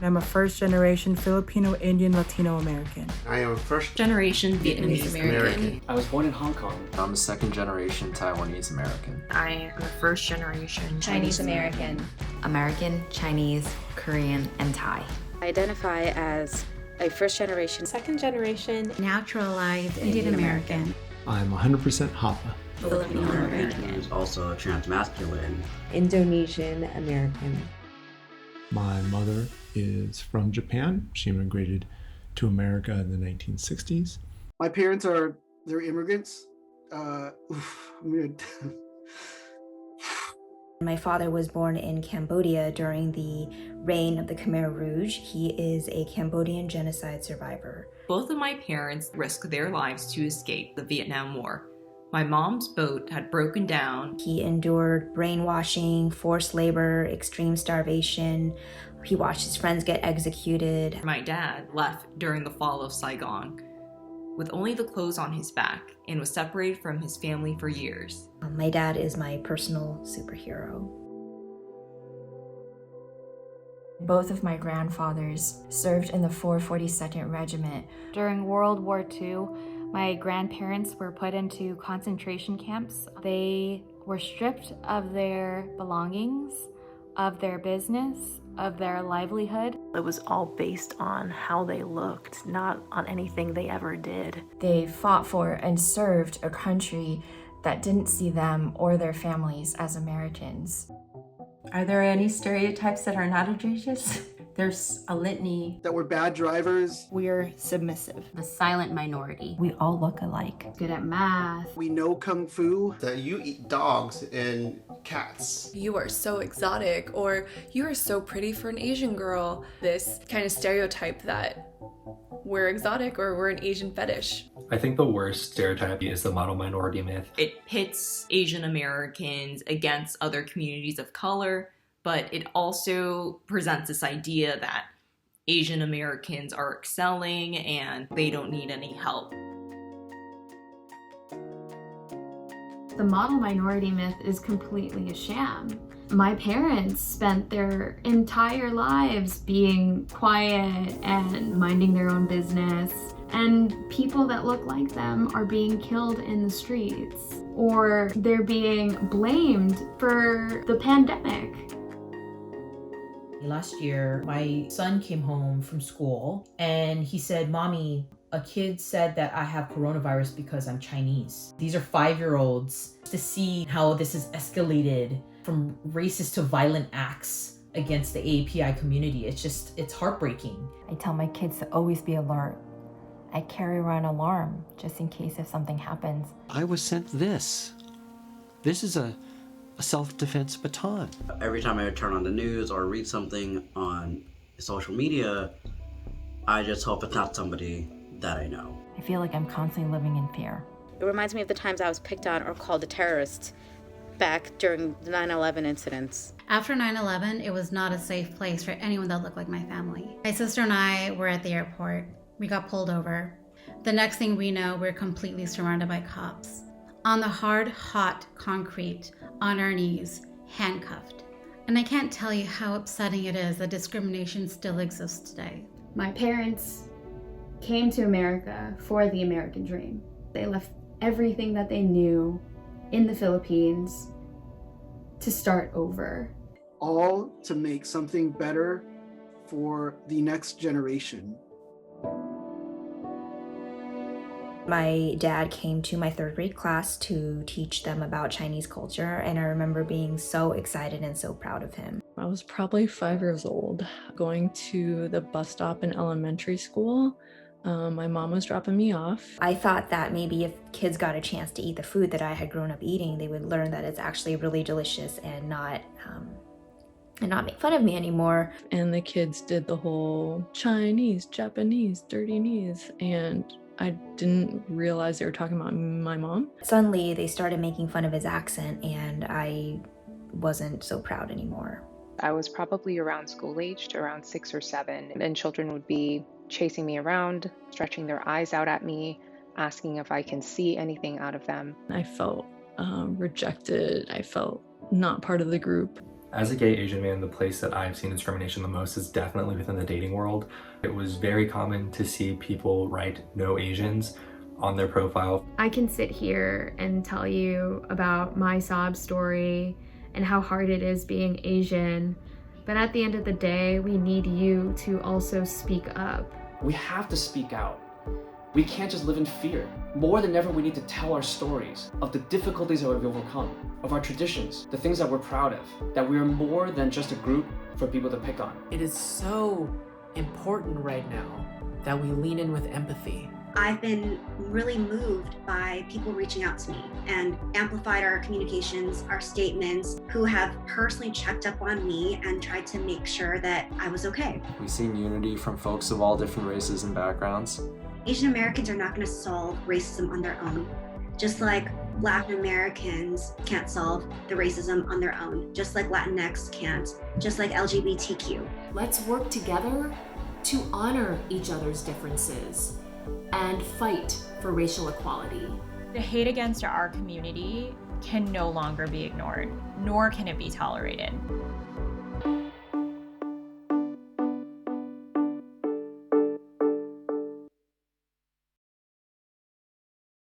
I'm a first-generation Filipino Indian Latino American. I am a first-generation Vietnamese American. I was born in Hong Kong. I'm a second-generation Taiwanese American. I am a first-generation Chinese American. American, Chinese, Korean, and Thai. I identify as a first-generation, second-generation, naturalized Indian American. I'm 100% Hapa. Filipino American. Who's also transmasculine. Indonesian American. My mother is from Japan. She immigrated to America in the 1960s. My parents they're immigrants. My father was born in Cambodia during the reign of the Khmer Rouge. He is a Cambodian genocide survivor. Both of my parents risked their lives to escape the Vietnam War. My mom's boat had broken down. He endured brainwashing, forced labor, extreme starvation. He watched his friends get executed. My dad left during the fall of Saigon with only the clothes on his back and was separated from his family for years. My dad is my personal superhero. Both of my grandfathers served in the 442nd Regiment. During World War II, my grandparents were put into concentration camps. They were stripped of their belongings, of their business, of their livelihood. It was all based on how they looked, not on anything they ever did. They fought for and served a country that didn't see them or their families as Americans. Are there any stereotypes that are not egregious? There's a litany. That we're bad drivers. We're submissive. The silent minority. We all look alike. Good at math. We know kung fu. That you eat dogs and cats. You are so exotic, or you are so pretty for an Asian girl. This kind of stereotype that we're exotic or we're an Asian fetish. I think the worst stereotype is the model minority myth. It pits Asian Americans against other communities of color, but it also presents this idea that Asian Americans are excelling and they don't need any help. The model minority myth is completely a sham. My parents spent their entire lives being quiet and minding their own business, and people that look like them are being killed in the streets, or they're being blamed for the pandemic. Last year, my son came home from school and he said, "Mommy, a kid said that I have coronavirus because I'm Chinese." These are 5-year-olds. To see how this has escalated from racist to violent acts against the AAPI community, it's heartbreaking. I tell my kids to always be alert. I carry around an alarm just in case if something happens. I was sent this. This is a self-defense baton. Every time I turn on the news or read something on social media, I just hope it's not somebody that I know. I feel like I'm constantly living in fear. It reminds me of the times I was picked on or called a terrorist back during the 9/11 incidents. After 9/11, it was not a safe place for anyone that looked like my family. My sister and I were at the airport. We got pulled over. The next thing we know, we're completely surrounded by cops. On the hard, hot concrete, on our knees, handcuffed. And I can't tell you how upsetting it is that discrimination still exists today. My parents came to America for the American dream. They left everything that they knew in the Philippines to start over. All to make something better for the next generation. My dad came to my 3rd grade class to teach them about Chinese culture, and I remember being so excited and so proud of him. I was probably 5 years old, going to the bus stop in elementary school. My mom was dropping me off. I thought that maybe if kids got a chance to eat the food that I had grown up eating, they would learn that it's actually really delicious and not make fun of me anymore. And the kids did the whole Chinese, Japanese, dirty knees, and I didn't realize they were talking about my mom. Suddenly, they started making fun of his accent, and I wasn't so proud anymore. I was probably around school-aged, around 6 or 7, and children would be chasing me around, stretching their eyes out at me, asking if I can see anything out of them. I felt rejected. I felt not part of the group. As a gay Asian man, the place that I've seen discrimination the most is definitely within the dating world. It was very common to see people write "no Asians" on their profile. I can sit here and tell you about my sob story and how hard it is being Asian, but at the end of the day, we need you to also speak up. We have to speak out. We can't just live in fear. More than ever, we need to tell our stories of the difficulties that we've overcome, of our traditions, the things that we're proud of, that we are more than just a group for people to pick on. It is so important right now that we lean in with empathy. I've been really moved by people reaching out to me and amplified our communications, our statements, who have personally checked up on me and tried to make sure that I was okay. We've seen unity from folks of all different races and backgrounds. Asian Americans are not going to solve racism on their own. Just like Black Americans can't solve the racism on their own. Just like Latinx can't. Just like LGBTQ. Let's work together to honor each other's differences and fight for racial equality. The hate against our community can no longer be ignored, nor can it be tolerated.